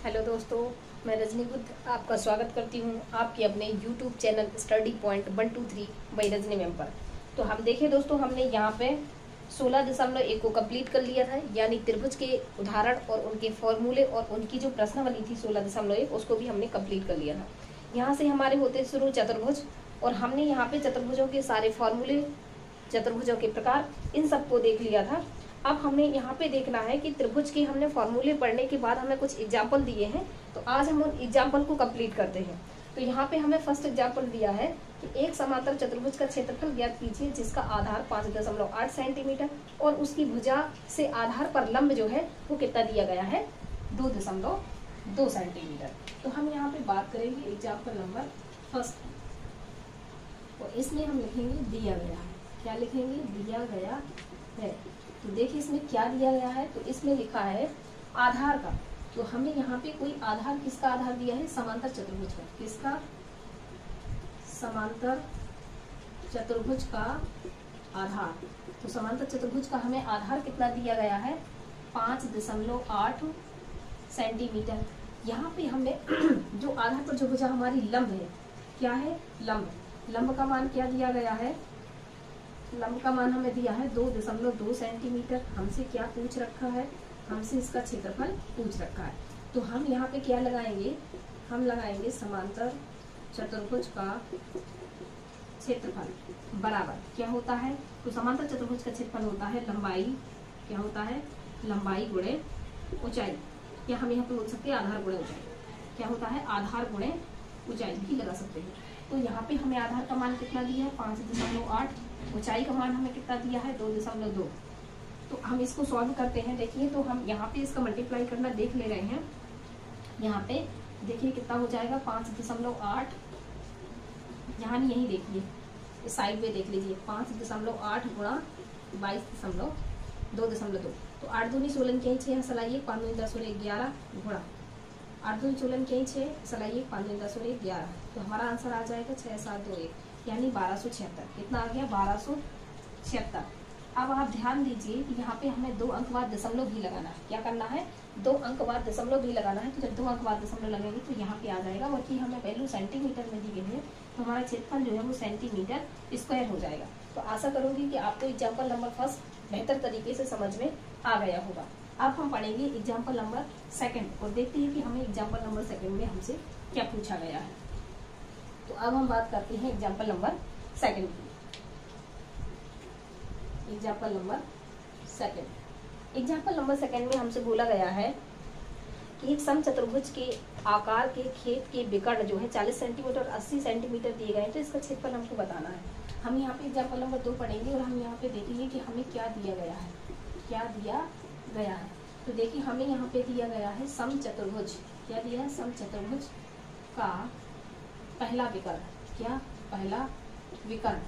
Hello दोस्तों, मैं रजनी बुद्ध आपका स्वागत करती हूँ आपके अपने YouTube channel study point 123 by Rajni ma'am पर। तो हम देखें दोस्तों, हमने यहाँ पे 16.1 को कंप्लीट कर लिया था, यानी त्रिभुज के उदाहरण और उनके फॉर्मूले और उनकी जो प्रश्नावली थी 16.1 उसको भी हमने कंप्लीट कर लिया था। यहाँ से हमारे होते शुरू चतुर्भुज, और हमने यहाँ पे चतुर्भुजों के सारे फॉर्मूले, चतुर्भुजों के प्रकार, इन सबको देख लिया था। अब हमें यहाँ पे देखना है कि त्रिभुज के हमने फॉर्मूले पढ़ने के बाद हमें कुछ एग्जाम्पल दिए हैं, तो आज हम उन एग्जाम्पल को कंप्लीट करते हैं। तो यहाँ पे हमें फर्स्ट एग्जाम्पल दिया है कि एक समांतर चतुर्भुज का क्षेत्रफल ज्ञात कीजिए जिसका आधार 5.8 सेंटीमीटर और उसकी भुजा से आधार पर लंब जो है वो कितना दिया गया है, 2.2 सेंटीमीटर। तो हम यहाँ पे बात करेंगे एग्जाम्पल नंबर फर्स्ट, और इसमें हम लिखेंगे दिया गया है। क्या लिखेंगे? दिया गया है। तो देखिए इसमें क्या दिया गया है, तो इसमें लिखा है आधार का। तो हमें यहाँ पे कोई आधार, किसका आधार दिया है? समांतर चतुर्भुज का। किसका? समांतर चतुर्भुज का आधार। तो समांतर चतुर्भुज का हमें आधार कितना दिया गया है? 5.8 सेंटीमीटर। यहाँ पे हमें जो आधार पर जो भुजा हमारी लंब है, क्या है? लंब। लंब का मान क्या दिया गया है? लंब का मान हमें दिया है 2.2 सेंटीमीटर। हमसे क्या पूछ रखा है? हमसे इसका क्षेत्रफल पूछ रखा है। तो हम यहाँ पे क्या लगाएंगे? हम लगाएंगे समांतर चतुर्भुज का क्षेत्रफल बराबर क्या होता है? तो समांतर चतुर्भुज का क्षेत्रफल होता है लंबाई, क्या होता है? लंबाई गुणे ऊंचाई, या हम यहाँ पे बोल सकते हैं आधार गुणे ऊंचाई। क्या होता है? आधार गुणे ऊंचाई भी लगा सकते हैं। तो यहाँ पे हमें आधार का मान कितना दिया है? 5.8। ऊंचाई का मान हमें कितना दिया है? 2.2। तो हम इसको सॉल्व करते हैं। देखिए, तो हम यहाँ पे इसका मल्टीप्लाई करना देख ले रहे हैं। यहाँ पे देखिए कितना हो जाएगा? 5.8, यहाँ नहीं, यही देखिए, इस साइड में देख लीजिए, 5.8 गुणा 22.2। तो 8 दूनी 16 के 6 सलाइए, 5 दूनी 10 11 गुणा 8 दूनी 16 के 6 सलाइए, 5 दूनी 10 11। तो हमारा आंसर आ जाएगा 6721, यानी 1276। कितना आ गया? 1276। अब आप ध्यान दीजिए कि यहाँ पे हमें 2 अंक बाद दशमलव भी लगाना है। क्या करना है? 2 अंक बाद दशमलव भी लगाना है। तो जब 2 अंक बाद दशमलव लगेंगे तो यहाँ पे आ जाएगा, बल्कि हमें वैल्यू सेंटीमीटर में दी गई है, तो हमारा क्षेत्रफल जो है वो सेंटीमीटर स्क्वायर हो जाएगा। तो आशा करूंगी कि आपको एग्जाम्पल नंबर फर्स्ट बेहतर तरीके से समझ में आ गया होगा। अब हम पढ़ेंगे एग्जाम्पल नंबर सेकंड, और देखते हैं कि हमें एग्जाम्पल नंबर सेकंड में हमसे क्या पूछा गया है। तो अब हम बात करते हैं एग्जाम्पल नंबर सेकंड की। Example number second, example number second में हमसे बोला गया है कि एक समचतुर्भुज के आकार के खेत के विकर्ण जो है 40 सेंटीमीटर और 80 सेंटीमीटर दिए गए हैं, तो इसका क्षेत्रफल हमको बताना है। हम यहाँ पे एग्जाम्पल नंबर 2 पढ़ेंगे और हम यहाँ पे देखेंगे कि हमें क्या दिया गया है। क्या दिया गया है? तो देखिए हमें यहाँ पे दिया गया है समचतुर्भुज। क्या दिया है? समचतुर्भुज का पहला विकर्ण। क्या? पहला विकर्ण।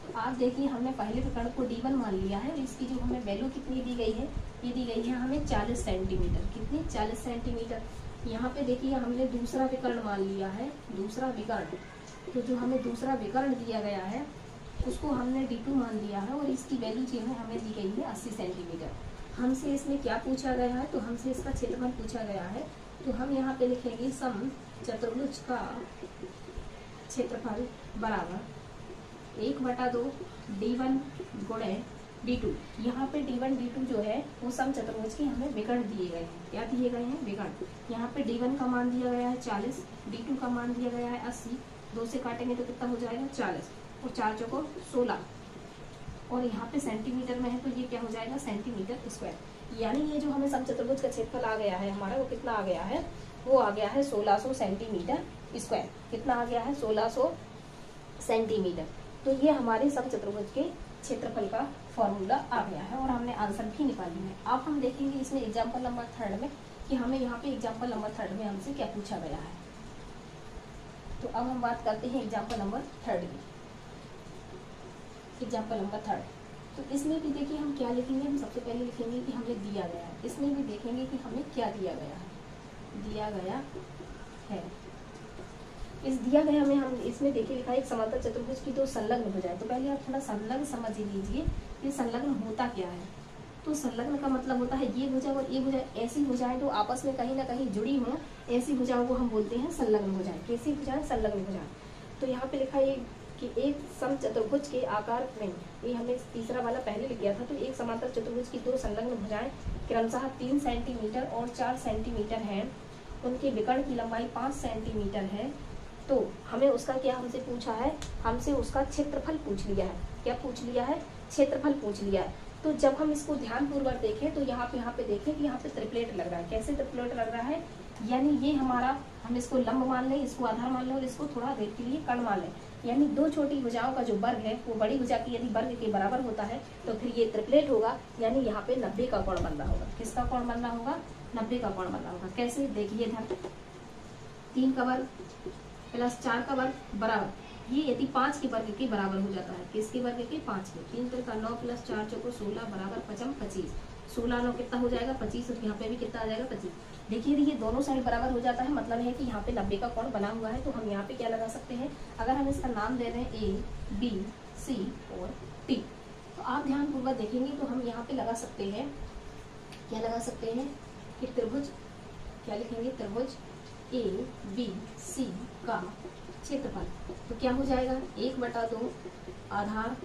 तो आप देखिए, हमने पहले विकर्ण को D1 मान लिया है, और इसकी जो हमें वैल्यू कितनी दी गई है? ये दी गई है हमें 40 सेंटीमीटर। कितनी? 40 सेंटीमीटर। यहाँ पे देखिए हमने दूसरा विकर्ण मान लिया है, दूसरा विकर्ण। तो जो हमें दूसरा विकर्ण दिया गया है उसको हमने D2 मान लिया है, और इसकी वैल्यू जो है हमें दी गई है 80 सेंटीमीटर। हमसे इसमें क्या पूछा गया है? तो हमसे इसका क्षेत्रफल पूछा गया है। तो हम यहाँ पे लिखेंगे सम चतुर्भुज का क्षेत्रफल बराबर 1/2 D1 गुणे D2। यहाँ पे D1 D2 जो है वो सम चतुर्भुज के हमें विकर्ण दिए गए हैं। क्या दिए गए हैं? विकर्ण। यहाँ पे D1 का मान दिया गया है 40, D2 का मान दिया गया है 80। 2 से काटेंगे तो कितना हो जाएगा? 40, और 4 चौको 16, और यहाँ पे सेंटीमीटर में है तो ये क्या हो जाएगा? Centimetre square. यानी ये जो हमें समचतुर्भुज का क्षेत्रफल आ गया है हमारा, वो कितना आ गया है? वो आ गया है 1600 सेंटीमीटर स्क्वायर। कितना आ गया है? 1600 सेंटीमीटर। तो ये हमारे समचतुर्भुज के क्षेत्रफल का फॉर्मूला आ गया है, और हमने आंसर भी निकाल लिया है। अब हम देखेंगे इसमें एग्जाम्पल नंबर 3 में कि हमें यहाँ पे एग्जाम्पल नंबर 3 में हमसे क्या पूछा गया है। तो अब हम बात करते हैं एग्जाम्पल नंबर 3 की। एग्जाम्पल नंबर 3, तो इसमें भी देखिए हम क्या लिखेंगे? हम सबसे पहले लिखेंगे कि हमें दिया गया है। इसमें भी देखेंगे कि हमें क्या दिया गया है। दिया गया है, इस दिया गया में हम इसमें देखिए लिखा है एक समांतर चतुर्भुज की 2 संलग्न भुजाएं। तो पहले आप थोड़ा संलग्न समझ लीजिए, ये संलग्न होता क्या है। तो संलग्न का मतलब होता है ये भुजा और ये भुजा ऐसी भुजाएं जो आपस में कहीं ना कहीं जुड़ी हों, ऐसी भुजाओं को हम बोलते हैं संलग्न भुजाएं। कैसी भुजाएं? संलग्न भुजाएं। तो यहाँ पे लिखा है कि एक समचतुर्भुज के आकार में, ये हमने तीसरा वाला पहले लिख गया था, तो एक समांतर चतुर्भुज की दो संलग्न भुजाएं क्रमशः 3 सेंटीमीटर और 4 सेंटीमीटर हैं, उनके विकर्ण की लंबाई 5 सेंटीमीटर है। तो हमें उसका क्या हमसे पूछा है? हमसे उसका क्षेत्रफल पूछ लिया है। क्या पूछ लिया है? क्षेत्रफल पूछ लिया है। तो जब हम इसको ध्यानपूर्वक देखें तो यहाँ पे देखें कि यहाँ पे त्रिप्लेट लग रहा है। कैसे त्रिप्लेट लग रहा है? यानी ये हमारा, हम इसको लंब मान लें, इसको आधार मान लें और इसको थोड़ा देर के लिए कर्ण मान लें। यानी दो छोटी भुजाओं का जो वर्ग है वो बड़ी भुजा की यदि वर्ग के बराबर होता है तो फिर ये त्रिप्लेट होगा। यानी यहाँ पे 90 का कोण बन रहा होगा। किसका कोण बन रहा होगा? 90 का कोण बन रहा होगा। कैसे? देखिए ध्यान, 3 का वर्ग प्लस 4 का वर्ग बराबर, ये यदि 5 के वर्ग के बराबर हो जाता है। किसके वर्ग के? 5 के। 3 का 9 प्लस 4 चौको 16 बराबर 5 25। 16 9 कितना हो जाएगा? 25। और यहाँ पे भी कितना आ जाएगा? 25। देखिए ये दोनों साइड बराबर हो जाता है, मतलब है कि यहाँ पे 90 का कोण बना हुआ है। तो हम यहाँ पे क्या लगा सकते हैं? अगर हम इसका नाम दे रहे हैं A B C और T, तो आप ध्यानपूर्वक देखेंगे तो हम यहाँ पे लगा सकते हैं, क्या लगा सकते हैं कि त्रिभुज, क्या लिखेंगे? त्रिभुज A B C का क्षेत्रफल तो क्या हो जाएगा? 1/2 आधार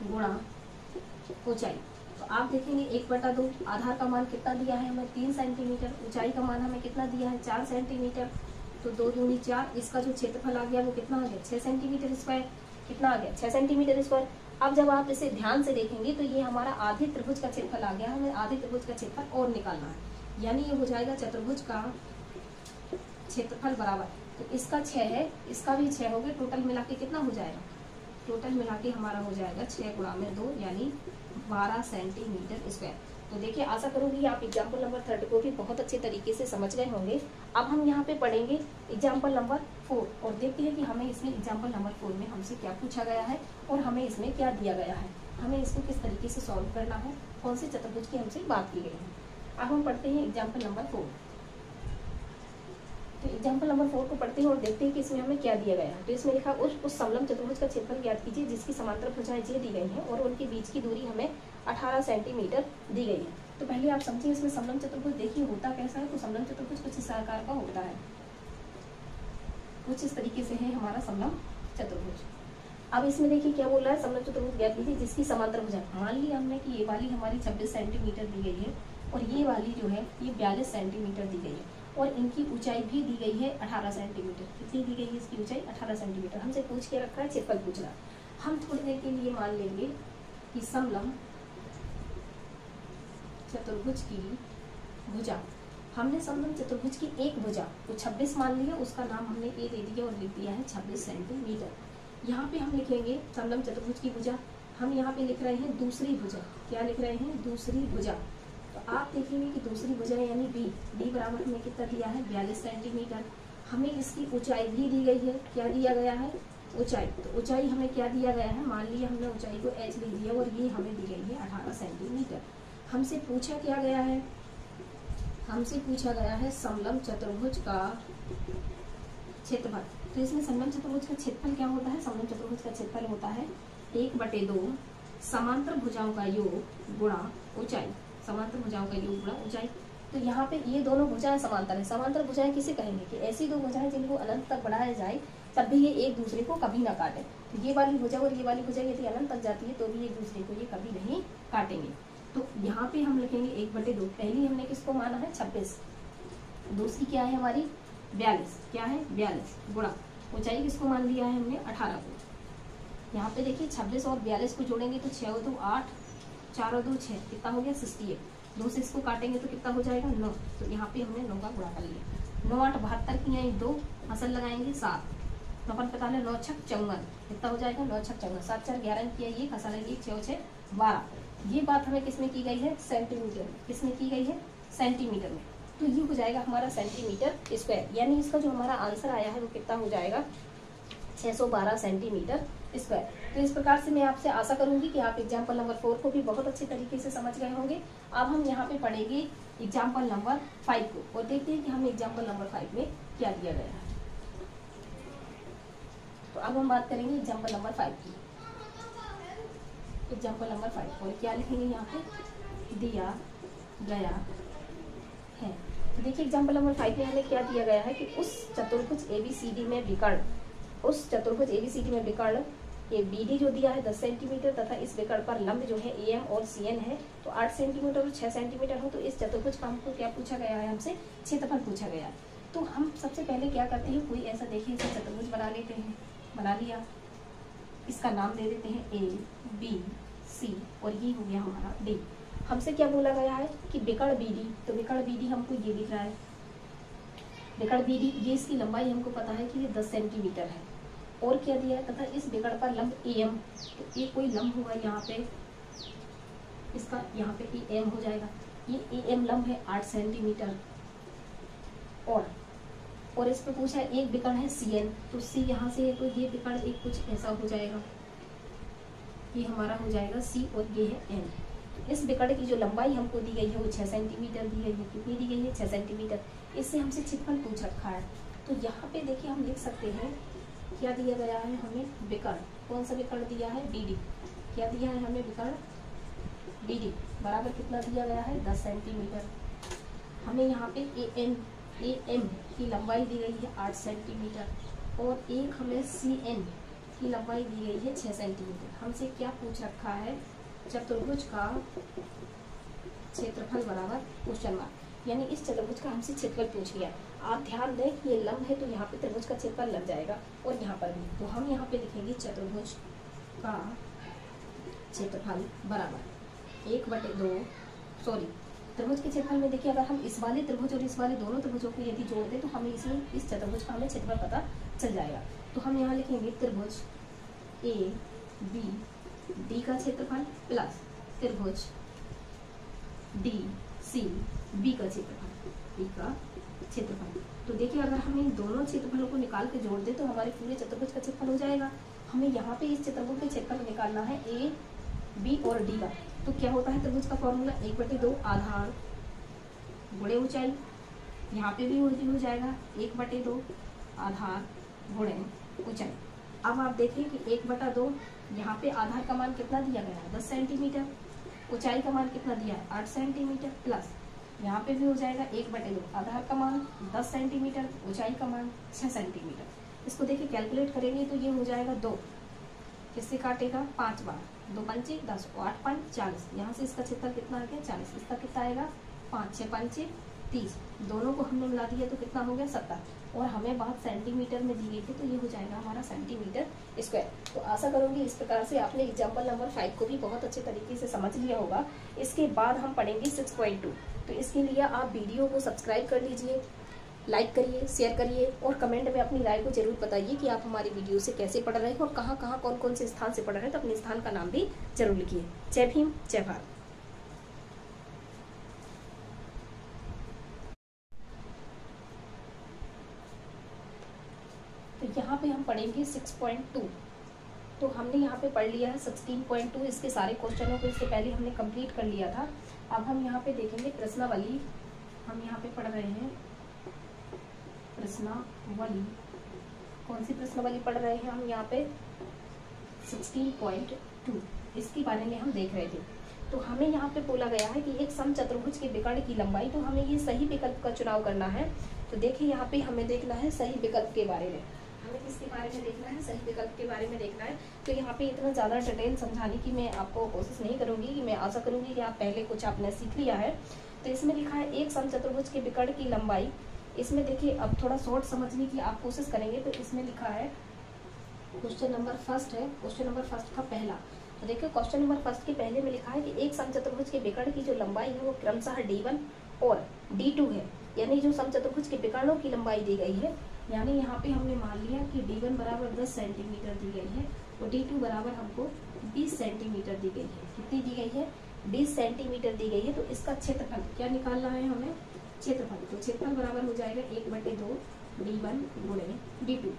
गुणा ऊंचाई। तो आप देखेंगे 1/2 आधार का मान कितना दिया है हमें? 3 सेंटीमीटर। ऊंचाई का मान हमें कितना दिया है? 4 सेंटीमीटर। तो 2 दूनी 4, इसका जो क्षेत्रफल आ गया वो कितना आ गया? 6 सेंटीमीटर स्क्वायर। कितना आ गया? 6 सेंटीमीटर स्क्वायर। अब जब आप इसे ध्यान से देखेंगे तो ये हमारा आधे त्रिभुज का क्षेत्रफल आ गया। हमें आधे त्रिभुज का क्षेत्रफल और निकालना है, यानी ये हो जाएगा चतुर्भुज का क्षेत्रफल बराबर, तो इसका 6 है, इसका भी 6 हो गया। टोटल मिला के कितना हो जाएगा? टोटल मिला के हमारा हो जाएगा 6 × 2 यानी 12 सेंटीमीटर स्क्वायर। तो देखिए आशा करूंगी आप एग्जाम्पल नंबर 3 को भी बहुत अच्छे तरीके से समझ गए होंगे। अब हम यहाँ पे पढ़ेंगे एग्जाम्पल नंबर 4 और देखते हैं कि हमें इसमें एग्जाम्पल नंबर 4 में हमसे क्या पूछा गया है और हमें इसमें क्या दिया गया है, हमें इसको किस तरीके से सॉल्व करना है, कौन से चतुर्भुज की हमसे बात की गई है। अब हम पढ़ते हैं एग्जाम्पल नंबर 4। तो एग्जाम्पल नंबर 4 को पढ़ते हैं और देखते हैं कि इसमें हमें क्या दिया गया है। तो इसमें लिखा उस समलंब चतुर्भुज का क्षेत्रफल ज्ञात कीजिए जिसकी समांतर भुजाएं j दी गई हैं और उनके बीच की दूरी हमें 18 सेंटीमीटर दी गई है। तो पहले आप समझिए इसमें समलंब चतुर्भुज देखिए होता कैसा है। तो समलंब चतुर्भुज कुछ इस आकार का होता है, कुछ इस तरीके से है हमारा समलंब चतुर्भुज। अब इसमें देखिए क्या बोल रहा है, समलंब चतुर्भुज ज्ञात कीजिए जिसकी समांतर भुजा, मान लिया हमने कि ये वाली हमारी 26 सेंटीमीटर दी गई है और ये वाली जो है ये 42 सेंटीमीटर दी गई है और इनकी ऊंचाई भी दी गई है 18 सेंटीमीटर। कितनी दी गई है इसकी ऊंचाई? 18 सेंटीमीटर। हमसे पूछ के रखा है क्षेत्रफल पूछ रहा है। हम थोड़ी देर के लिए मान लेंगे कि समलंब चतुर्भुज की भुजा, हमने समलंब चतुर्भुज की एक भुजा तो 26 मान लिया, उसका नाम हमने ए दे दिया और लिख दिया है 26 सेंटीमीटर। यहाँ पे हम लिखेंगे समलंब चतुर्भुज की भुजा, हम यहाँ पे लिख रहे हैं दूसरी भुजा। क्या लिख रहे हैं? दूसरी भुजा। तो आप देखेंगे कि दूसरी भुजा यानी बी बराबर हमें कितना दिया है? 42 सेंटीमीटर। हमें इसकी ऊंचाई भी दी गई है। क्या दिया गया है? ऊंचाई। तो ऊंचाई हमें क्या दिया गया है? मान लिया हमने ऊंचाई को h लिख दिया और ये हमें दी गई है 18 सेंटीमीटर। हमसे पूछा क्या गया है? हमसे पूछा गया है समलंब चतुर्भुज का क्षेत्रफल। तो इसमें समलंब चतुर्भुज का क्षेत्रफल क्या होता है? समलंब चतुर्भुज का क्षेत्रफल होता है 1/2 समांतर भुजाओं का योग गुणा ऊंचाई। समांतर भुजाओं का योग गुणा ऊंचाई। तो यहाँ पे ये दोनों भुजाएं समांतर है। समांतर भुजाएं किसे कहेंगे? कि ऐसी दो भुजाएं जिनको अनंत तक बढ़ाया जाए तब भी ये एक दूसरे को कभी ना काटे। तो ये वाली भुजा और ये वाली भुजा यदि अनंत तक जाती है तो भी एक दूसरे को ये कभी नहीं काटेंगे। तो यहाँ पे हम लिखेंगे 1/2। पहली हमने किसको माना है? 26। दूसरी क्या है हमारी? 42। क्या है? 42 गुणा ऊंचाई किसको मान लिया है हमने? 18 को। यहाँ पे देखिए 26 और 42 को जोड़ेंगे तो 6 और 2 8, 4 और 2 6, कितना हो गया? 68। 2 से इसको काटेंगे तो कितना हो जाएगा? 9। तो यहाँ पे हमने 9 का गुणा कर लिया। 9 8 72 की यहाँ 2 असल लगाएंगे 7, 9 पता 9 6 54, कितना हो जाएगा? 9 6 54, 7 4 11 किया ये खसा लेंगे 6 6 12। ये बात हमें किसमें की गई है? सेंटीमीटर में। किसमें की गई है? सेंटीमीटर में। तो ये हो जाएगा हमारा सेंटीमीटर स्क्वायर, यानी इसका जो हमारा आंसर आया है वो कितना हो जाएगा? 612 सेंटीमीटर स्क्वायर। तो इस प्रकार से मैं आपसे आशा करूंगी कि आप एग्जाम्पल नंबर 4 को भी बहुत अच्छे तरीके से समझ गए होंगे। अब हम यहाँ पे पढ़ेंगे एग्जाम्पल नंबर 5 को और देखते हैं कि हमें एग्जाम्पल नंबर 5 में क्या दिया गया है। तो अब हम बात करेंगे एग्जाम्पल नंबर 5 की। एग्जाम्पल नंबर 5 और क्या लिखेंगे यहाँ पे? दिया गया है। तो देखिए एग्जाम्पल नंबर 5 में हमें क्या दिया गया है कि उस चतुर्भुज ABCD में विकर्ण, उस चतुर्भुज ABCD में विकर्ण ये BD जो दिया है 10 सेंटीमीटर तथा इस विकर्ण पर लंब जो है AM और CN है तो 8 सेंटीमीटर और 6 सेंटीमीटर हो। तो इस चतुर्भुज का हमको क्या पूछा गया है, हमसे क्षेत्रफल पूछा गया है। तो हम सबसे पहले क्या करते हैं, कोई ऐसा देखिए इसे चतुर्भुज बना लेते हैं, बना लिया, इसका नाम दे देते हैं ABC और ये हो गया हमारा D। हमसे क्या बोला गया है कि विकर्ण BD, तो विकर्ण BD हमको ये दिख रहा है, विकर्ण BD ये इसकी लंबाई हमको पता है कि ये 10 सेंटीमीटर है। और क्या दिया है, तथा इस विकर्ण पर लंब AM, तो ये कोई लंब होगा यहाँ पे, इसका यहाँ पे AM हो जाएगा, ये AM लंब है 8 सेंटीमीटर। और इस पर पूछा है एक विकर्ण है CN, तो C यहाँ से है तो ये विकर्ण एक कुछ ऐसा हो जाएगा, ये हमारा हो जाएगा C और ये है N। इस विकर्ण की जो लंबाई हमको दी गई है वो 6 सेंटीमीटर दी गई है। कितनी दी गई है, 6 सेंटीमीटर। इससे हमसे क्षेत्रफल पूछ रखा है। तो यहाँ पे देखिए हम लिख सकते हैं क्या दिया गया है हमें, विकर्ण, कौन सा विकर्ण दिया है, BD। क्या दिया है हमें, विकर्ण BD बराबर कितना दिया गया है, 10 सेंटीमीटर। हमें यहाँ पे AM की लंबाई दी गई है 8 सेंटीमीटर और एक हमें CN की लंबाई दी गई है 6 सेंटीमीटर। हमसे क्या पूछ रखा है, चतुर्भुज का क्षेत्रफल बराबर क्वेश्चन मार्क, यानी इस चतुर्भुज का हमसे क्षेत्रफल पूछ लिया। आप ध्यान दें ये लंब है तो यहाँ पे त्रिभुज का क्षेत्रफल लग जाएगा और यहाँ पर भी, तो हम यहाँ पे लिखेंगे चतुर्भुज का क्षेत्रफल बराबर 1/2, सॉरी त्रिभुज के क्षेत्रफल में देखिए अगर हम इस वाले त्रिभुज और इस वाले दोनों त्रिभुजों को यदि जोड़ दें तो हमें इसमें इस चतुर्भुज का हमें क्षेत्रफल पता चल जाएगा। तो हम यहाँ लिखेंगे त्रिभुज ABD का क्षेत्रफल प्लस त्रिभुज DCB का क्षेत्रफल, तो देखिए अगर हम इन दोनों क्षेत्रफलों को निकाल के जोड़ दें तो हमारे पूरे चतुर्भुज का क्षेत्रफल हो जाएगा। हमें यहाँ पे इस चतुर्भुज के क्षेत्रफल निकालना है AB और D का। तो क्या होता है त्रिभुज का फॉर्मूला, 1/2 आधार गुणे ऊंचाई, यहाँ पे भी हो जाएगा 1/2 आधार गुणे ऊंचाई। अब आप देखिए कि 1/2 यहाँ पे आधार का मान कितना दिया गया है, 10 सेंटीमीटर, ऊंचाई का मान कितना दिया है, 8 सेंटीमीटर, प्लस यहाँ पे भी हो जाएगा 1/2 आधार का मान 10 सेंटीमीटर, ऊंचाई का मान 6 सेंटीमीटर। इसको देखिए कैलकुलेट करेंगे तो ये हो जाएगा 2, किससे काटेगा 5 बार, 2 पंचे 10 और 8 5 40, यहाँ से इसका क्षेत्रफल कितना आ गया 40, इसका कितना आएगा 5 6 पंचे 30, दोनों को हमने मिला दिया तो कितना हो गया 70, और हमें बात सेंटीमीटर में दी गई थी तो ये हो जाएगा हमारा सेंटीमीटर स्क्वायर। तो आशा करूंगी इस प्रकार से आपने एग्जाम्पल नंबर 5 को भी बहुत अच्छे तरीके से समझ लिया होगा। इसके बाद हम पढ़ेंगे 6.2। तो इसके लिए आप वीडियो को सब्सक्राइब कर लीजिए, लाइक करिए, शेयर करिए और कमेंट में अपनी राय को जरूर बताइए कि आप हमारी वीडियो से कैसे पढ़ रहे हैं और कहाँ कहाँ कौन कौन से स्थान से पढ़ रहे हैं, तो अपने स्थान का नाम भी जरूर लिखिए। जय भीम, जय भारत। तो यहाँ पे हम पढ़ेंगे 6.2। तो हमने यहाँ पे पढ़ लिया है 16.2, इसके सारे क्वेश्चनों को इससे पहले हमने कंप्लीट कर लिया था। अब हम यहाँ पे देखेंगे प्रश्नावली, हम यहाँ पे पढ़ रहे हैं प्रश्नावली, कौन सी प्रश्नावली पढ़ रहे हैं हम यहाँ पे 16.2, इसके बारे में हम देख रहे थे। तो हमें यहाँ पे बोला गया है कि एक समचतुर्भुज के विकर्ण की लंबाई, तो हमें ये सही विकल्प का चुनाव करना है। तो देखिए यहाँ पे हमें देखना है सही विकल्प के बारे में, हमें किसके बारे में देखना है, सही विकल्प के बारे में देखना है। तो यहाँ पे इतना ज़्यादा डिटेल समझाने की मैं आपको कोशिश नहीं करूँगी, कि मैं आशा करूँगी कि आप पहले कुछ आपने सीख लिया है। तो इसमें लिखा है एक समचतुर्भुज के विकर्ण की लंबाई। इसमें देखिए अब थोड़ा शॉर्ट समझने की आप कोशिश करेंगे। तो इसमें लिखा है क्वेश्चन नंबर फर्स्ट है, क्वेश्चन नंबर फर्स्ट का पहला। तो देखिए क्वेश्चन नंबर फर्स्ट के पहले में लिखा है कि एक समचतुर्भुज के विकर्ण की जो लंबाई है वो क्रमशः D1 और D2 है, यानी जो समचतुर्भुज के विकर्णों की लंबाई दी गई है, यानी यहाँ पे हमने मान लिया कि D1 बराबर 10 सेंटीमीटर दी गई है और D2 बराबर हमको 20 सेंटीमीटर दी गई है। कितनी दी गई है, 20 सेंटीमीटर दी गई है। तो इसका क्षेत्रफल क्या निकालना है हमें, क्षेत्रफल। तो क्षेत्रफल बराबर हो जाएगा 1/2 D1 गुणे D2।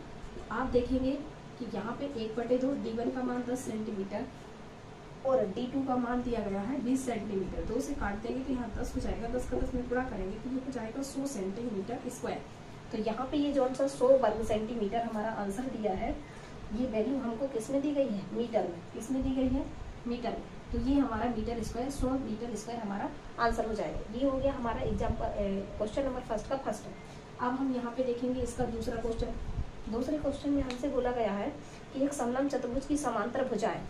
आप देखेंगे कि यहाँ पे 1/2 D1 का मान 10 सेंटीमीटर और D2 का मान दिया गया है 20 सेंटीमीटर। 2 से काट देंगे तो यहाँ 10 हो जाएगा, 10 का 10 में गुणा करेंगे तो ये हो जाएगा 100 सेंटीमीटर स्क्वायर। तो यहाँ पे ये जो आंसर 100 वर्ग सेंटीमीटर हमारा आंसर दिया है, ये वैल्यू हमको किस में दी गई है, मीटर में। किस में दी गई है, मीटर में। तो ये हमारा मीटर स्क्वायर 100 मीटर स्क्वायर हमारा आंसर हो जाएगा। ये हो गया हमारा एग्जाम्पल क्वेश्चन नंबर फर्स्ट का फर्स्ट। अब हम यहाँ पे देखेंगे इसका दूसरा क्वेश्चन। दूसरे क्वेश्चन में हमसे बोला गया है कि एक समलंब चतुर्भुज की समांतर भुजाएं,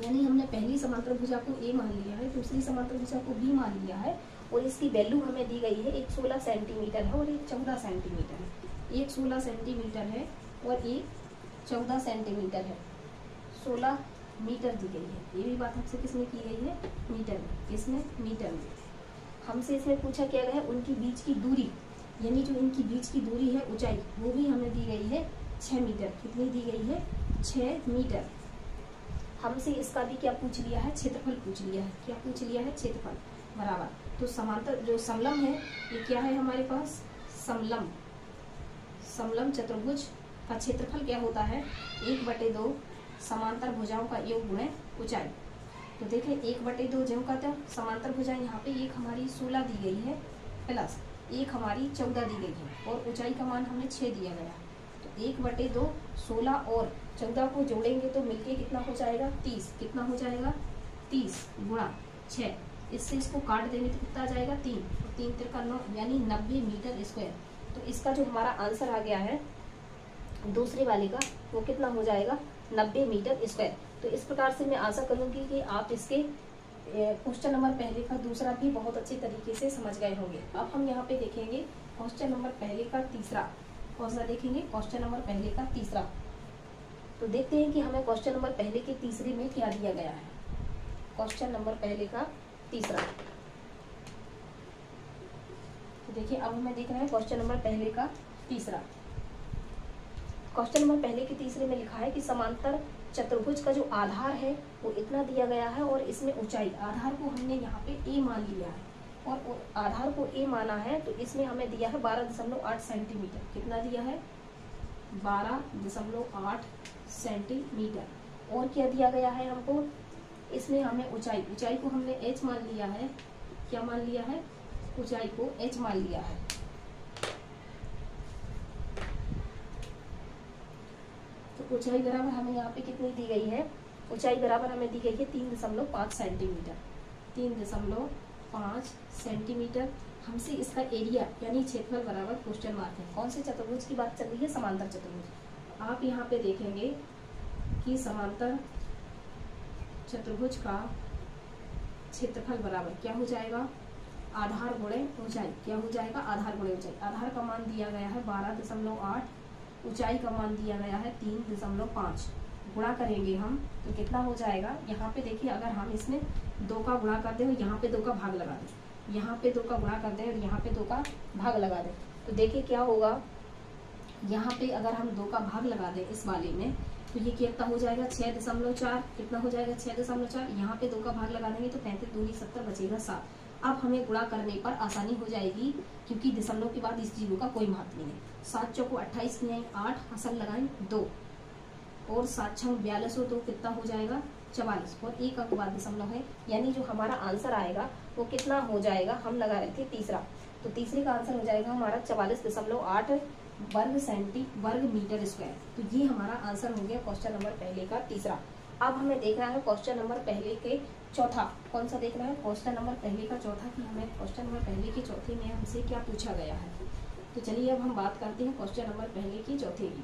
यानी हमने पहली समांतर भुजा को ए मान लिया है, दूसरी समांतर भुजा को बी मान लिया है, और इसकी वैल्यू हमें दी गई है, एक 16 सेंटीमीटर है और एक 14 सेंटीमीटर है। एक 16 सेंटीमीटर है और एक 14 सेंटीमीटर है। 16 मीटर दी गई है। ये भी बात हमसे किसमें की गई है? मीटर में। किसमें? मीटर में। हमसे इसमें पूछा क्या गया है, उनकी बीच की दूरी, यानी जो इनकी बीच की दूरी है ऊंचाई, वो भी हमें दी गई है 6 मीटर। कितनी दी गई है? 6 मीटर। हमसे इसका भी क्या पूछ लिया है? क्षेत्रफल पूछ लिया है। क्या पूछ लिया है? क्षेत्रफल बराबर। तो समांतर जो समलंब है ये क्या है हमारे पास? समलंब। समलंब चतुर्भुज का क्षेत्रफल क्या होता है? 1/2 समांतर भुजाओं का योग गुणे ऊंचाई। तो देखिए 1/2 जो का था समांतर भुजाएं, यहाँ पे एक हमारी 16 दी गई है प्लस एक हमारी 14 दी गई है और ऊंचाई का मान हमें 6 दिया गया। तो 1/2 16 और 14 को जोड़ेंगे तो मिलके कितना हो जाएगा? 30। कितना हो जाएगा? 30 गुणा 6। इससे इसको काट देंगे तो कितना आ जाएगा? 3 और 3 तिरका 9, यानी 90 मीटर स्क्वायर। तो इसका जो हमारा आंसर आ गया है दूसरे वाले का, वो कितना हो जाएगा? 90 मीटर स्क्वायर। तो इस प्रकार से मैं आशा करूंगी कि आप इसके क्वेश्चन नंबर पहले का दूसरा भी बहुत अच्छे तरीके से समझ गए होंगे। अब हम यहाँ पे देखेंगे क्वेश्चन नंबर पहले का तीसरा। कौन सा देखेंगे? क्वेश्चन नंबर पहले का तीसरा। तो देखते हैं कि हमें क्वेश्चन नंबर पहले के तीसरे में क्या दिया गया है। क्वेश्चन नंबर पहले का तीसरा। तो देखिए अब हमें देख रहे हैं क्वेश्चन नंबर पहले का तीसरा। क्वेश्चन नंबर पहले के तीसरे में लिखा है कि समांतर चतुर्भुज का जो आधार है वो इतना दिया गया है और इसमें ऊंचाई, आधार को हमने यहाँ पे ए मान लिया है और आधार को ए माना है, तो इसमें हमें दिया है 12.8 सेंटीमीटर। कितना दिया है? 12.8 सेंटीमीटर। और क्या दिया गया है हमको? इसमें हमें ऊंचाई, ऊंचाई को हमने एच मान लिया है। क्या मान लिया है? ऊंचाई को एच मान लिया है। तो ऊंचाई बराबर हमें यहाँ पे कितनी दी गई है? ऊंचाई बराबर हमें दी गई है 3.5 सेंटीमीटर। 3.5 सेंटीमीटर। हमसे इसका एरिया यानी क्षेत्रफल बराबर क्वेश्चन मार्क है। कौन से चतुर्भुज की बात चल रही है? समांतर चतुर्भुज। आप यहाँ पे देखेंगे कि समांतर चतुर्भुज का क्षेत्रफल बराबर क्या हो जाएगा? आधार गुणे ऊंचाई। क्या हो जाएगा? आधार गुणे ऊंचाई। आधार का मान दिया गया है 12.8, ऊंचाई का मान दिया गया है 3.5। गुणा करेंगे हम तो कितना हो जाएगा? यहाँ पे देखिए अगर हम इसमें 2 का गुणा कर दें और यहाँ पे 2 का भाग लगा दें, यहाँ पे 2 का गुणा कर दें और यहाँ पे 2 का भाग लगा दें, तो देखिए क्या होगा। यहाँ पे अगर हम 2 का भाग लगा दें इस वाले में तो ये कितना हो जाएगा? 6.4। कितना हो जाएगा? 6.4। यहाँ पे 2 का भाग लगा देंगे तो 35 दूनी 70 बचेगा 7। अब हमें गुणा करने पर आसानी हो जाएगी क्योंकि दशमलव के बाद इस जीरो का कोई महत्व नहीं है। 7 चौको 28 में 8, हसल लगाएं 2 और 7 छंग 42 हो तो कितना हो जाएगा? 44 और 1 अंक बाद दशमलव है, यानी जो हमारा आंसर आएगा वो कितना हो जाएगा? हम लगा रहे थे तीसरा, तो तीसरे का आंसर हो जाएगा हमारा 44.8 वर्ग मीटर स्क्वायर। तो ये हमारा आंसर हो गया क्वेश्चन नंबर पहले का तीसरा। अब हमें देखना है क्वेश्चन नंबर पहले के चौथा। कौन सा देखना है? क्वेश्चन नंबर पहले का चौथा कि हमें क्वेश्चन नंबर पहले के चौथे में हमसे क्या पूछा गया है। तो चलिए अब हम बात करते हैं क्वेश्चन नंबर पहले की चौथे की।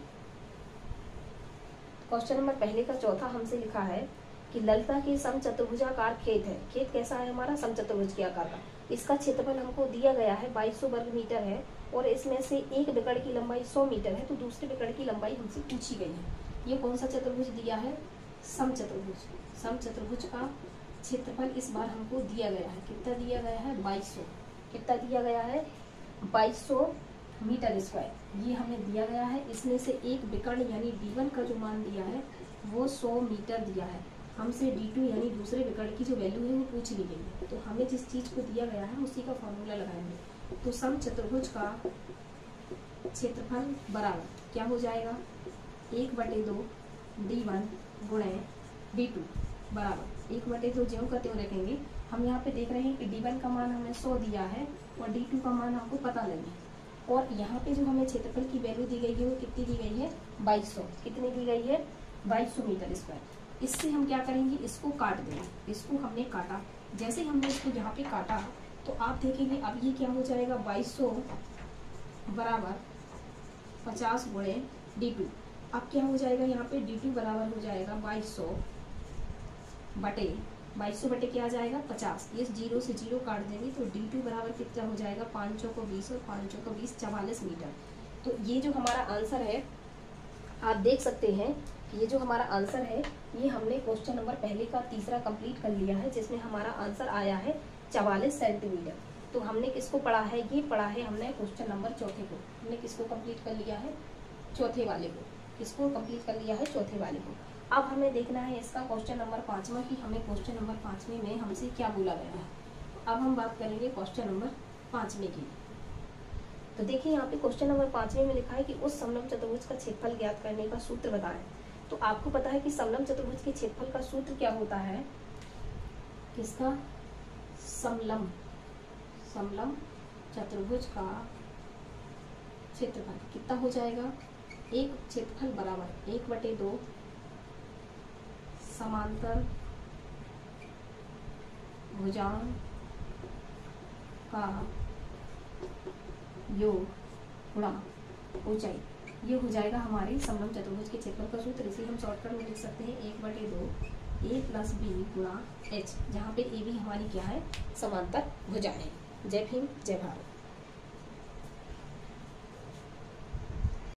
क्वेश्चन नंबर पहले का चौथा हमसे लिखा है कि ललिता के समचतुर्भुजाकार खेत है। खेत कैसा है हमारा? समचतुर्भुज के आकार का। इसका क्षेत्रफल हमको दिया गया है 2200 वर्ग मीटर है और इसमें से एक बिकड़ की लंबाई 100 मीटर है, तो दूसरे बिकड़ की लंबाई हमसे पूछी गई है। ये कौन सा चतुर्भुज दिया है? समचतुर्भुज। समचतुर्भुज का क्षेत्रफल इस बार हमको दिया गया है। कितना दिया गया है? 2200। कितना दिया गया है? 2200 मीटर स्क्वायर। ये हमें दिया गया है। इसमें से एक विकर्ण यानी D1 का जो मान दिया है वो 100 मीटर दिया है। हमसे D2 यानी दूसरे विकर्ण की जो वैल्यू है वो पूछ ली गई है। तो हमें जिस चीज को दिया गया है उसी का फॉर्मूला लगाएंगे। तो समचतुर्भुज का क्षेत्रफल बराबर क्या हो जाएगा? 1/2 D1 गुणे D2 बराबर 1/2 ज्यों का त्यों रखेंगे। हम यहाँ पे देख रहे हैं कि D1 का मान हमें 100 दिया है और D2 का मान हमको पता लगे, और यहाँ पे जो हमें क्षेत्रफल की वैल्यू दी गई है वो कितनी दी गई है? 2200। कितनी दी गई है? 2200 मीटर स्क्वायर। इससे हम क्या करेंगे, इसको काट देंगे। इसको हमने काटा, जैसे हमने इसको यहाँ पे काटा तो आप देखेंगे अब ये क्या हो जाएगा, 2200 बराबर 50 गुणे D2। अब क्या हो जाएगा यहाँ पे, D2 बराबर हो जाएगा 2200 बटे क्या आ जाएगा 50। ये 0 से 0 काट देंगे तो D2 बराबर कितना हो जाएगा, 5 को 20 और 5 को 20 44 मीटर। तो ये जो हमारा आंसर है आप देख सकते हैं, ये जो हमारा आंसर है ये हमने क्वेश्चन नंबर पहले का तीसरा कंप्लीट कर लिया है, जिसमें हमारा आंसर आया है 44 सेंटीमीटर। तो हमने किसको पढ़ा है, ये पढ़ा है हमने क्वेश्चन नंबर चौथे को। हमने किसको कंप्लीट कर लिया है, चौथे वाले को। किसको कंप्लीट कर लिया है, चौथे वाले को। अब हमें देखना है इसका क्वेश्चन नंबर 5वां कि हमें क्वेश्चन नंबर 5वें में हमसे क्या बोला गया है। अब हम बात करेंगे क्वेश्चन नंबर 5वें की। तो देखिए यहाँ पे क्वेश्चन नंबर 5वें में लिखा है कि उस समलंब चतुर्भुज का क्षेत्रफल ज्ञात करने का सूत्र बताएं। तो आपको पता है कि समलंब चतुर्भुज के क्षेत्रफल का सूत्र क्या होता है, किसका, समलंब चतुर्भुज का क्षेत्रफल कितना हो जाएगा, एक क्षेत्रफल बराबर 1/2 समांतर भुजाओं का योग गुणा ऊंचाई। ये हो जाएगा हमारे समलंब चतुर्भुज के क्षेत्रफल का सूत्र। इसे हम शॉर्टकट में लिख सकते हैं 1/2 A + B गुणा H, जहाँ पे AB हमारी क्या है, समांतर भुजाएं। जय भीम, जय भारत।